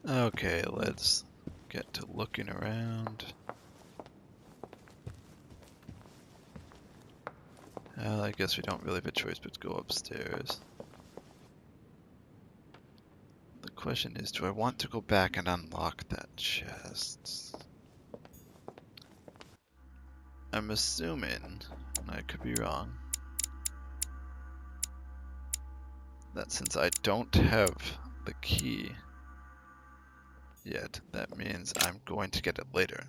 Okay, let's get to looking around. I guess we don't really have a choice but to go upstairs. The question is, do I want to go back and unlock that chest? I'm assuming, and I could be wrong, that since I don't have the key yet, that means I'm going to get it later.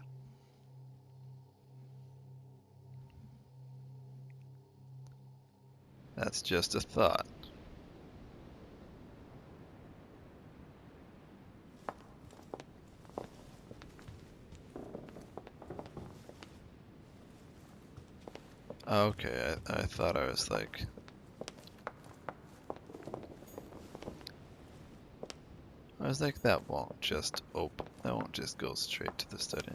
That's just a thought. Okay, I thought I was like... I was like, that won't just open. That won't just go straight to the study.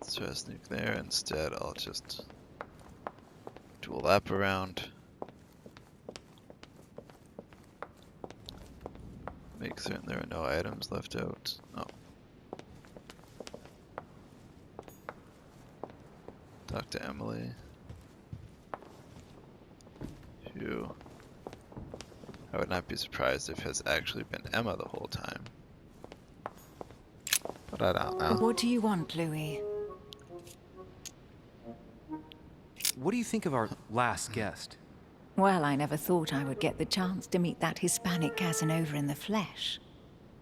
Let's try to sneak there. Instead, I'll just do a lap around. Make certain there are no items left out. Oh. Talk to Emily. Who I would not be surprised if has actually been Emma the whole time. But I don't know. What do you want, Louis? What do you think of our last guest? Well, I never thought I would get the chance to meet that Hispanic Casanova in the flesh.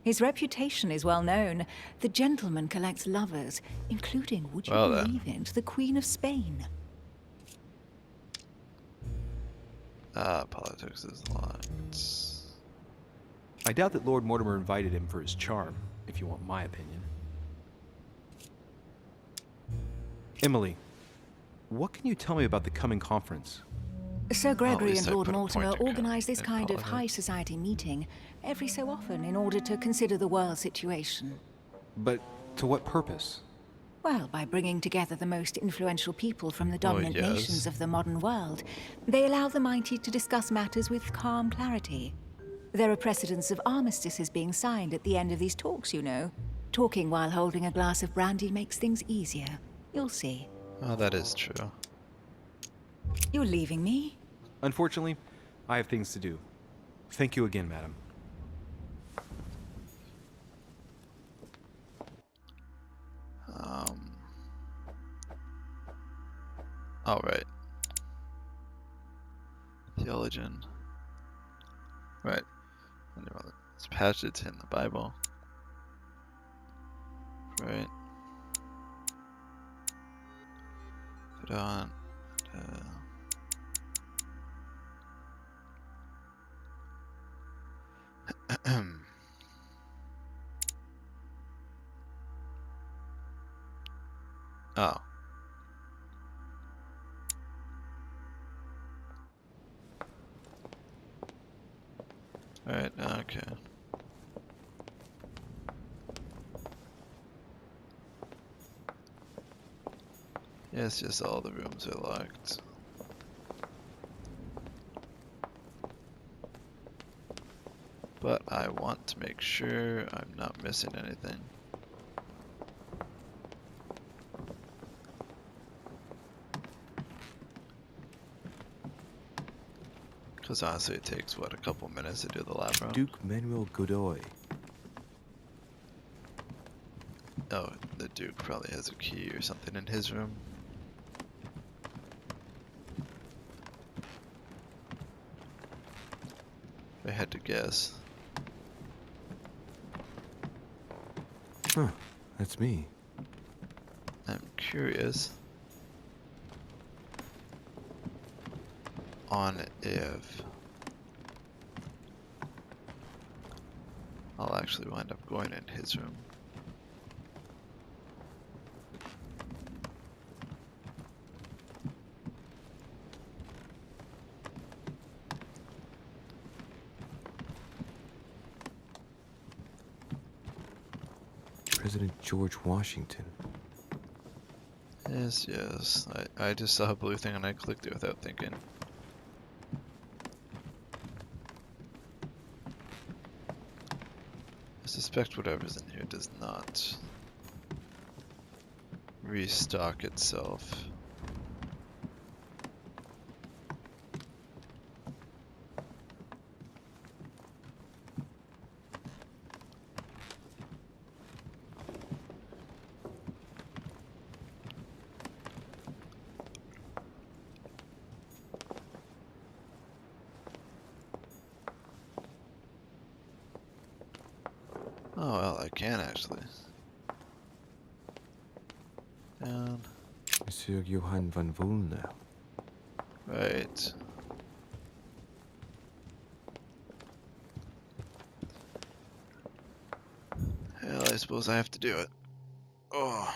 His reputation is well known. The gentleman collects lovers, including, would you believe it, the Queen of Spain. Politics is locked. I doubt that Lord Mortimer invited him for his charm, if you want my opinion. Emily, what can you tell me about the coming conference? Sir Gregory least and I Lord put a Mortimer point to organize this in kind of politics. high society meeting every so often in order to consider the world situation. But to what purpose? Well, by bringing together the most influential people from the dominant yes. nations of the modern world, they allow the mighty to discuss matters with calm clarity. There are precedents of armistices being signed at the end of these talks, you know. Talking while holding a glass of brandy makes things easier. You'll see. Oh, that is true. You're leaving me? Unfortunately, I have things to do. Thank you again, madam. All right. Theologian. Right. It's passage in the Bible. Right. Put on. Oh. Alright, okay. Yeah, it's just all the rooms are locked. But I want to make sure I'm not missing anything. Because honestly, it takes, what, a couple minutes to do the lab round? Duke Manuel Godoy. Oh, the Duke probably has a key or something in his room. If I had to guess. Huh, that's me. I'm curious on if I'll actually wind up going in his room. President George Washington. Yes, yes. I just saw a blue thing and I clicked it without thinking. I suspect whatever's in here does not restock itself. Oh well, I can actually. Down. Monsieur Johann van Volner. Right. Hell, I suppose I have to do it. Oh.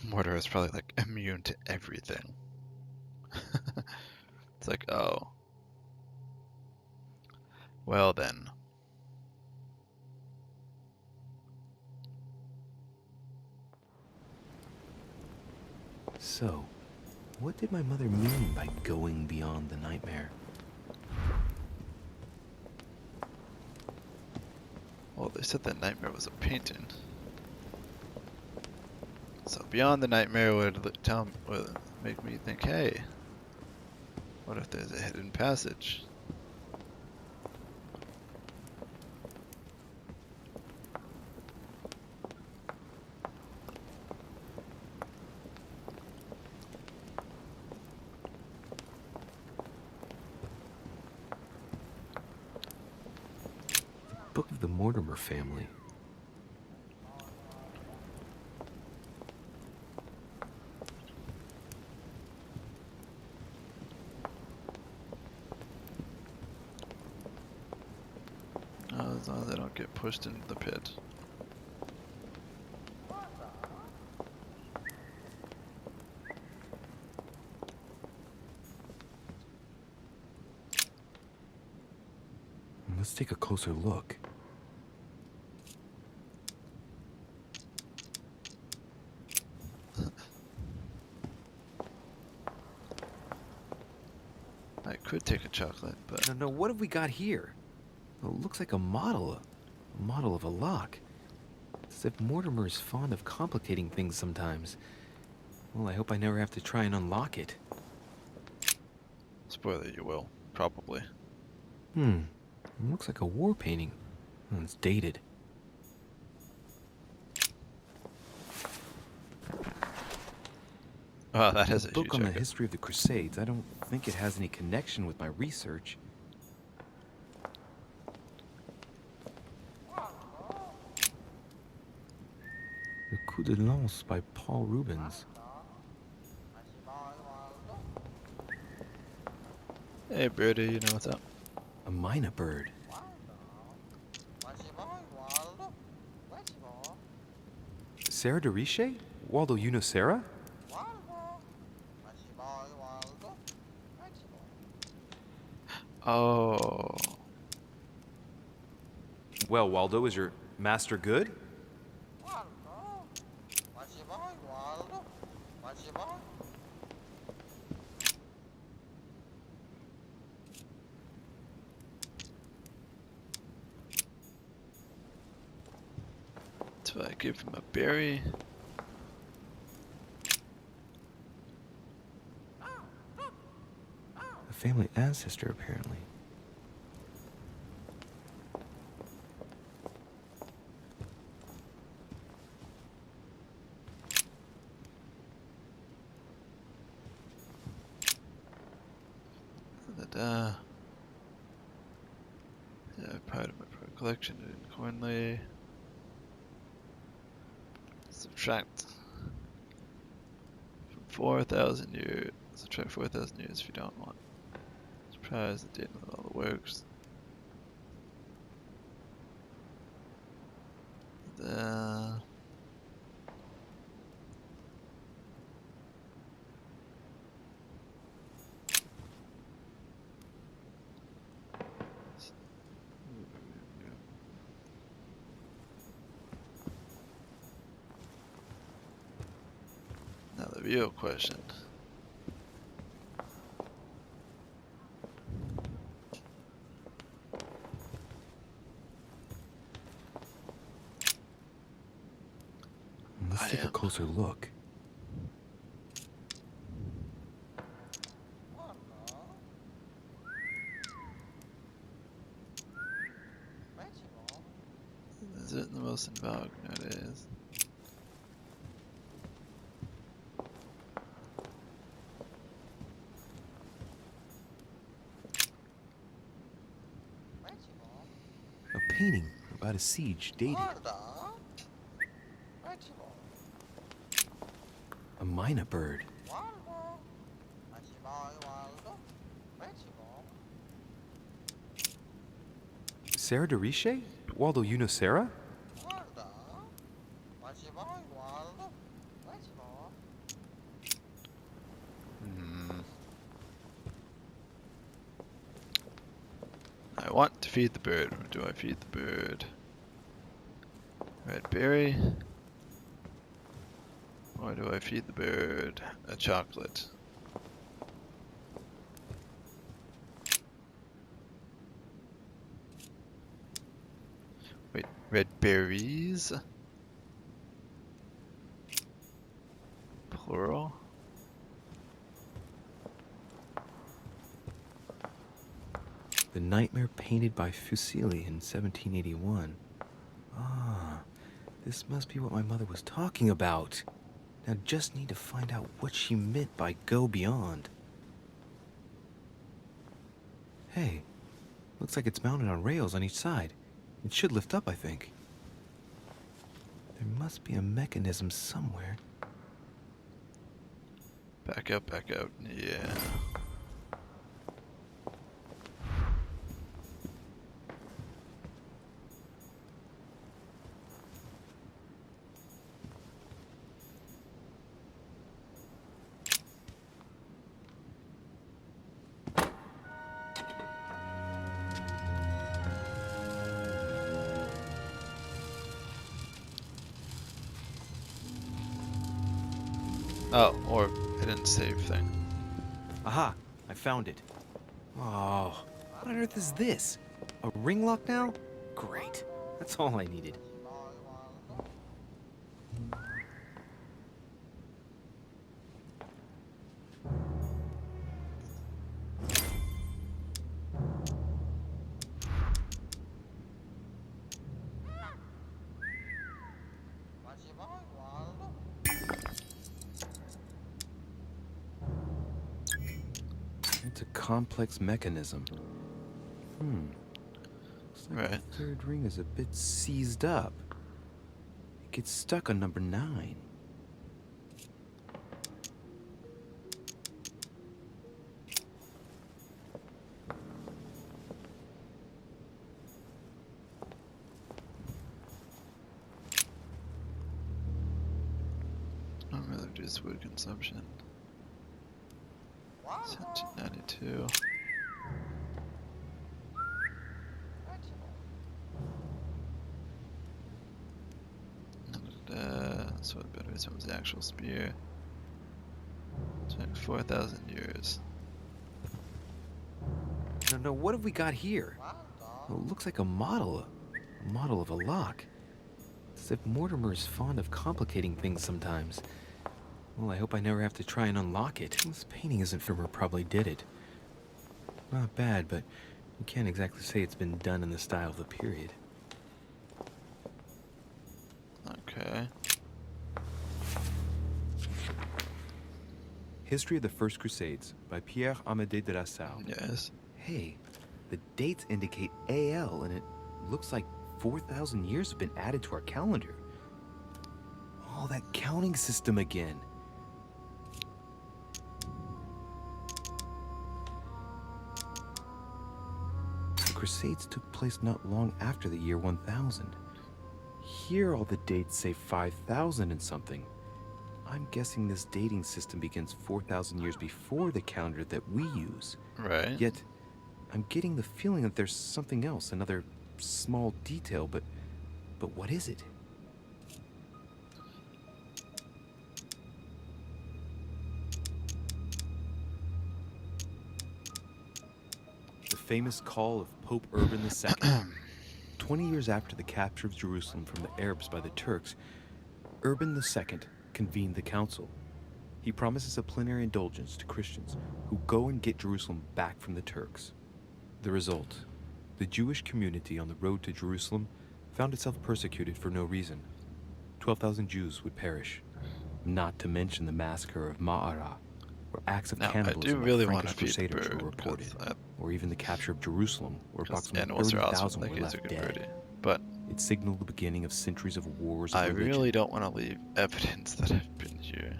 Mortar is probably like immune to everything. It's like, oh. Well then. So, what did my mother mean by going beyond the nightmare? Well, they said that nightmare was a painting. So beyond the nightmare would would make me think, hey, what if there's a hidden passage? Book of the Mortimer family. As long as I don't get pushed into the pit. Let's take a closer look. I could take a chocolate, but No, what have we got here? Well, it looks like a model of a lock. It's as if Mortimer is fond of complicating things sometimes. Well, I hope I never have to try and unlock it. spoiler, you will, probably. It looks like a war painting. Oh, it's dated. Oh, that is a book huge on the icon. history of the Crusades. I don't think it has any connection with my research. Le Coup de Lance by Paul Rubens. Hey, birdie, you know what's up? A mynah bird. Sarah de Riche? Waldo, you know Sarah? Oh. Well, Waldo, is your master good? So I give him a berry. A family ancestor, apparently. That, yeah, part of my pro collection in Cornley. Subtract from 4,000 years. Subtract 4,000 years if you don't want. Surprise the date of all the works. the real question. Let's take a closer look. Is it the most in vogue nowadays? A painting about a siege dated. A myna bird. Sarah de Riche? Waldo, you know Sarah? I want to feed the bird. What do I feed the bird? Red berry? Or do I feed the bird a chocolate? Wait, red berries? Plural? The nightmare painted by Fuseli in 1781. Ah, this must be what my mother was talking about. Now just need to find out what she meant by go beyond. Hey, looks like it's mounted on rails on each side. It should lift up, I think. There must be a mechanism somewhere. Back up, back out. Yeah. Oh, or hidden save thing. Aha, I found it. Oh, what on earth is this? A ring lock now? Great. That's all I needed. It's a complex mechanism. Looks like Right. the third ring is a bit seized up. It gets stuck on number 9. I'd rather reduce wood consumption. 1792. So it better becomes the actual spear. 24,000 years. No, what have we got here? Oh, it looks like a model of a lock. It's as if Mortimer is fond of complicating things sometimes. Well, I hope I never have to try and unlock it. This painting isn't from her, probably did it. Not bad, but you can't exactly say it's been done in the style of the period. Okay. History of the First Crusades by Pierre Amédée de la Salle. Yes. Hey, the dates indicate AL, and it looks like 4,000 years have been added to our calendar. Oh, that counting system again. The Crusades took place not long after the year 1000. Here all the dates say 5,000 and something. I'm guessing this dating system begins 4,000 years before the calendar that we use. Right. Yet, I'm getting the feeling that there's something else, another small detail, but what is it? famous call of Pope Urban II. 20 years after the capture of Jerusalem from the Arabs by the Turks, Urban II convened the council. He promises a plenary indulgence to Christians who go and get Jerusalem back from the Turks. The result: the Jewish community on the road to Jerusalem found itself persecuted for no reason. 12,000 Jews would perish, not to mention the massacre of Ma'ara, where acts of Now, I cannibalism do by really want to Frankish feed the crusaders bird, were reported, 'cause or even the capture of Jerusalem, where approximately animals are awesome. 30,000 Like, were it's a left good dead. birdie. But It signaled the beginning of centuries of wars I of religion. really don't want to leave evidence that I've been here.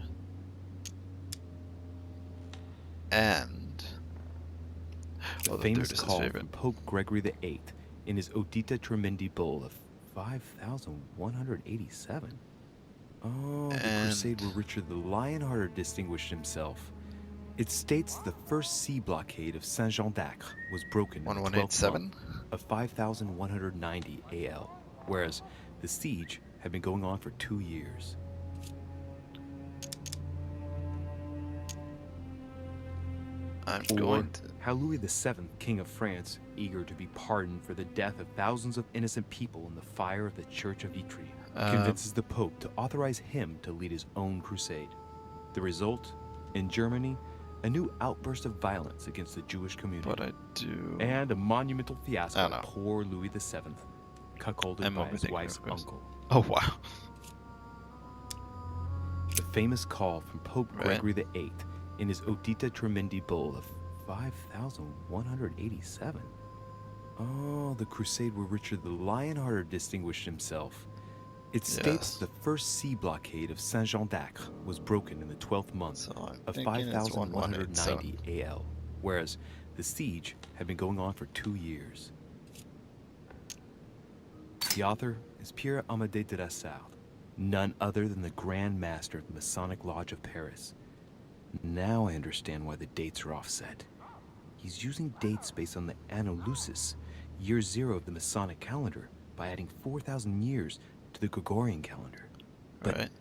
And The oh, the famous third is his call favorite. from Pope Gregory VIII in his Audita Tremendi Bull of 5,187. Oh, the crusade where Richard the Lionhearted distinguished himself. It states the first sea blockade of Saint-Jean d'Acre was broken in the 12th 1187. month of 5,190 AL, whereas the siege had been going on for 2 years. I'm Or going to. how Louis VII, King of France, eager to be pardoned for the death of thousands of innocent people in the fire of the Church of Vitry, convinces the Pope to authorize him to lead his own crusade. The result? In Germany, a new outburst of violence against the Jewish community. But I do. And a monumental I fiasco don't know. of poor Louis VII, cuckolded I'm by his overthinking, wife's of course. uncle. Oh wow. The famous call from Pope Right. Gregory VIII in his Audita Tremendi Bull of 5,187. Oh, the crusade where Richard the Lionhearted distinguished himself. It states Yes. the first sea blockade of Saint-Jean d'Acre was broken in the 12th month So I'm of thinking it's 5,190 1187. AL, whereas the siege had been going on for 2 years. The author is Pierre Amédée de Rassard, none other than the Grand Master of the Masonic Lodge of Paris. Now I understand why the dates are offset. He's using dates based on the Anno Lucis, year 0 of the Masonic calendar, by adding 4,000 years to the Gregorian calendar. But Right.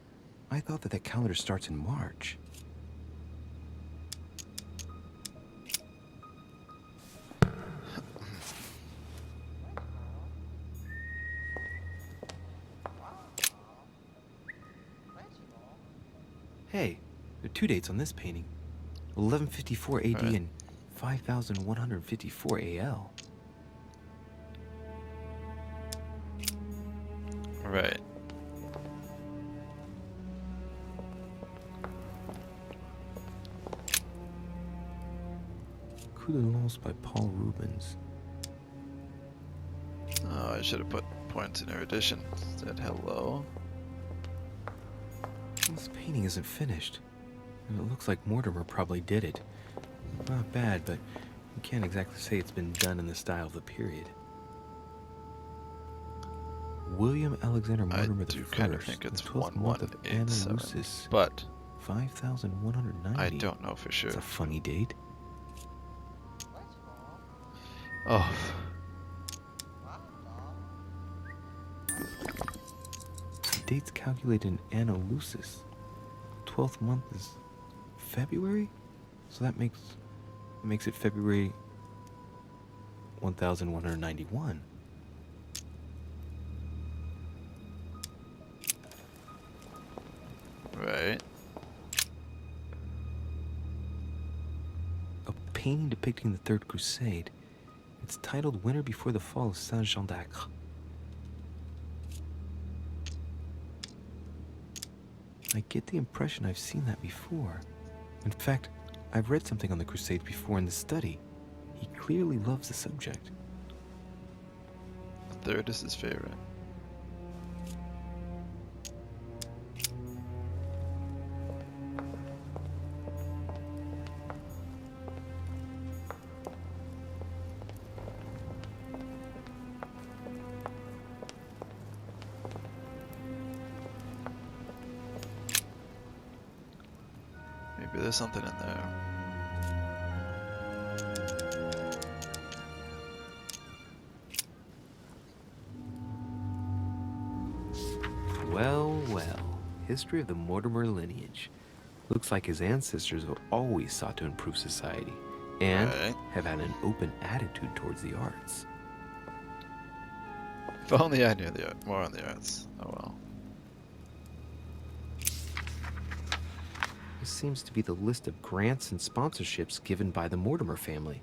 I thought that calendar starts in March. Hey, there are 2 dates on this painting. 1154 AD Right. and 5,154 AL. Right. Coup de Lance by Paul Rubens. Oh, I should have put points in erudition. Said hello. This painting isn't finished, and it looks like Mortimer probably did it. Not bad, but you can't exactly say it's been done in the style of the period. William Alexander I Mortimer do I, kind of think it's the 12th month of 1187, Lucis, but 5,190. I don't know for sure. It's a funny date. Oh, The date's calculated in Anno Lucis. 12th month is February? So that makes it February 1191. right. A painting depicting the Third Crusade. It's titled Winter Before the Fall of Saint-Jean d'Acre. I get the impression I've seen that before. In fact, I've read something on the Crusades before in the study. He clearly loves the subject. The third is his favorite. Maybe there's something in there. Well, well. History of the Mortimer lineage. Looks like his ancestors have always sought to improve society, and Right. have had an open attitude towards the arts. If only I knew more on the arts. Oh well. This seems to be the list of grants and sponsorships given by the Mortimer family.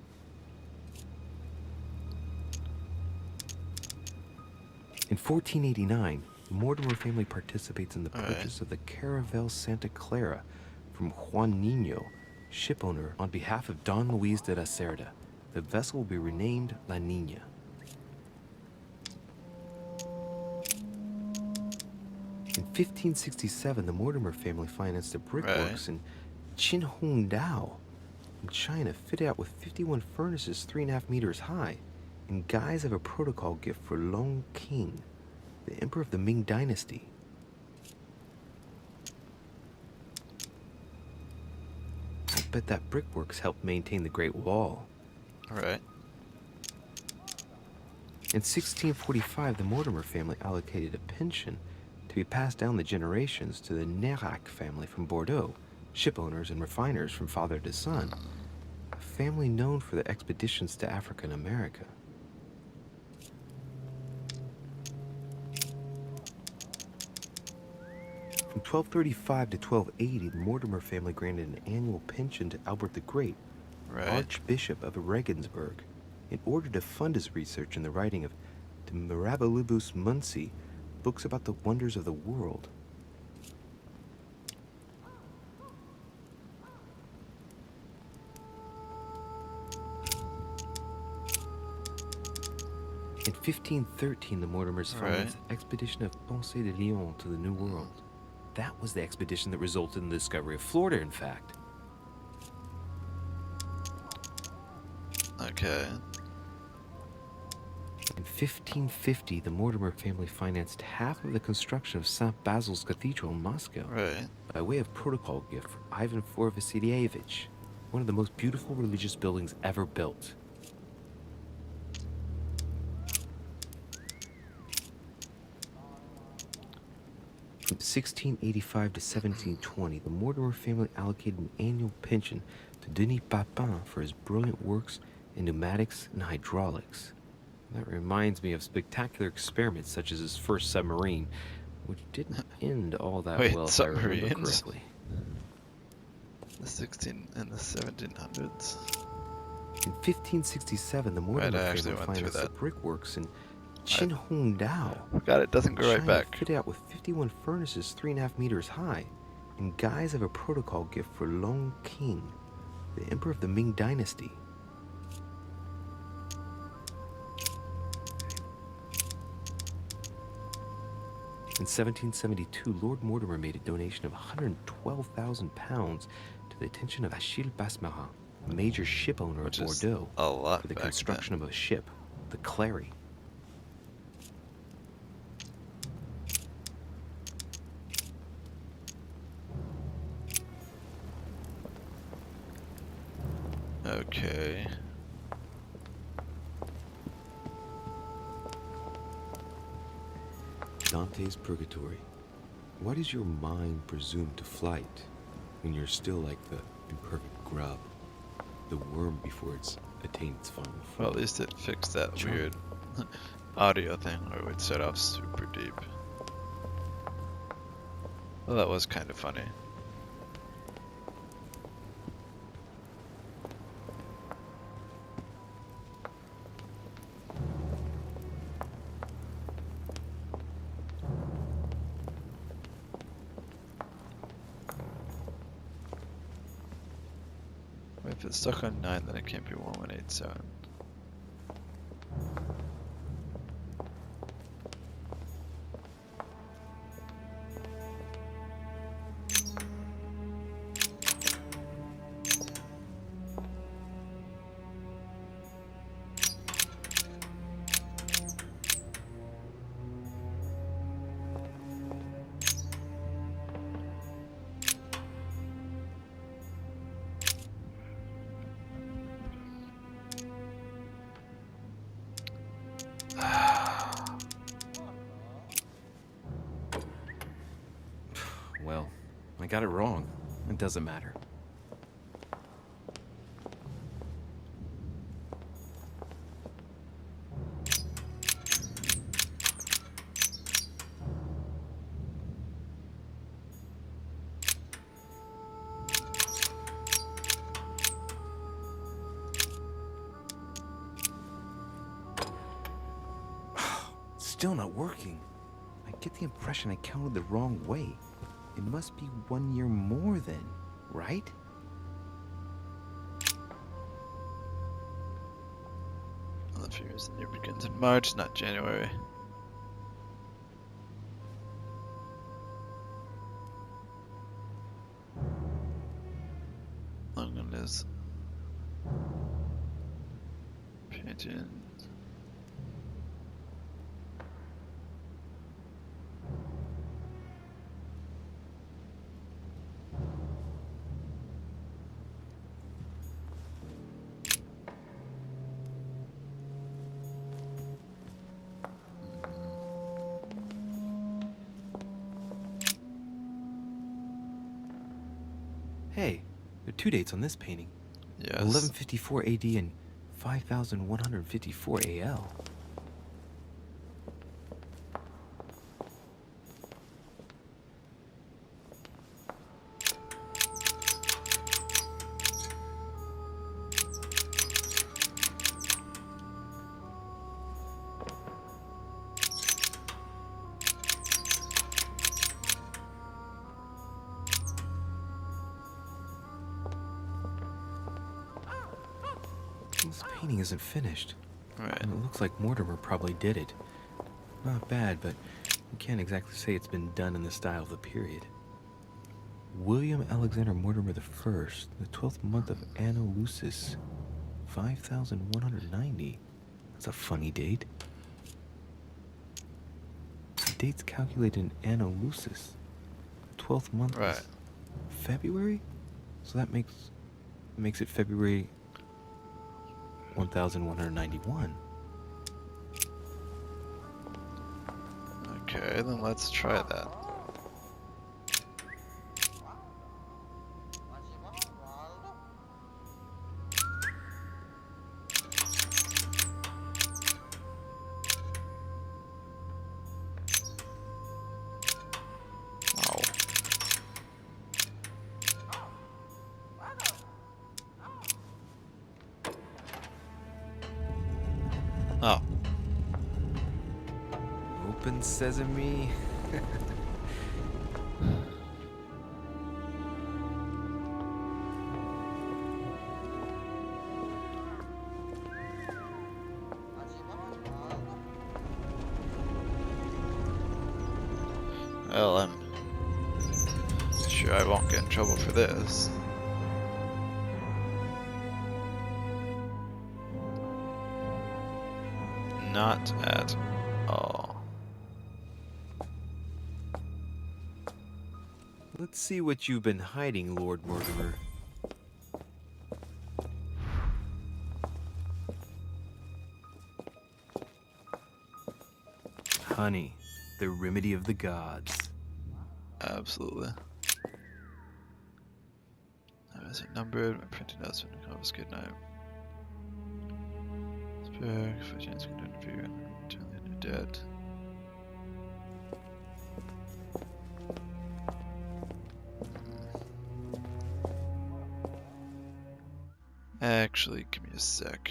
In 1489, the Mortimer family participates in the All right. purchase of the Caravel Santa Clara from Juan Niño, shipowner, on behalf of Don Luis de la Cerda. The vessel will be renamed La Niña. In 1567, the Mortimer family financed a brickworks in Qinhongdao in China, fitted out with 51 furnaces 3.5 meters high, in guise of a protocol gift for Long King, the emperor of the Ming Dynasty. I bet that brickworks helped maintain the Great Wall. Right. In 1645, the Mortimer family allocated a pension to be passed down the generations to the Nérac family from Bordeaux, shipowners and refiners from father to son, a family known for their expeditions to Africa and America. From 1235 to 1280, the Mortimer family granted an annual pension to Albert the Great, Right. Archbishop of Regensburg, in order to fund his research in the writing of De Mirabilibus Munci, books about the wonders of the world. In 1513, the Mortimers financed the expedition of Ponce de Leon to the New World. That was the expedition that resulted in the discovery of Florida, in fact. Okay. In 1550, the Mortimer family financed half of the construction of St. Basil's Cathedral in Moscow Right. by way of protocol gift for Ivan IV Vasilievich, one of the most beautiful religious buildings ever built. From 1685 to 1720, the Mortimer family allocated an annual pension to Denis Papin for his brilliant works in pneumatics and hydraulics. That reminds me of spectacular experiments such as his first submarine, which didn't end all that Wait, well if I remember submarines? correctly. The 16 and the 1700s. In 1567, the Mortimer I actually family went through financed the that. brickworks in Qinhongdao. Forgot it doesn't go right China, back. fitted out with 51 furnaces 3.5 meters high, in guise of a protocol gift for Long King, the emperor of the Ming Dynasty. In 1772, Lord Mortimer made a donation of £112,000 to the attention of Achille Basmarin, a major ship owner Which of is Bordeaux, a lot for the back construction of a ship, the Clary. then. Okay. Dante's Purgatory. Why does your mind presume to flight when you're still like the imperfect grub, the worm before it's attained its final form? Well, at least it fixed that Charming. weird audio thing where it would set off super deep. Well, that was kind of funny. If it's stuck on 9, then it can't be 1187. Well, I got it wrong. It doesn't matter. still not working. I get the impression I counted the wrong way. It must be 1 year more then, right? Well, the Furious Year begins in March, not January. London is painting. Hey, there are 2 dates on this painting. Yes. 1154 AD and 5154 AL. This painting isn't finished. Right. And it looks like Mortimer probably did it. Not bad, but you can't exactly say it's been done in the style of the period. William Alexander Mortimer the First, the 12th month of Anno Lucis, 5190. That's a funny date. The date's calculated in Anno Lucis. The 12th month Right. is February? So that makes it February 1191. Okay, then let's try that. Oh. Oh. Open sesame. Well, I'm sure I won't get in trouble for this. Not at all. Let's see what you've been hiding, Lord Mortimer. Honey, the remedy of the gods. Absolutely. Is it numbered? My printing notes when it comes. Good night. Spare, if I chance can interfere and return the new debt. Actually, give me a sec.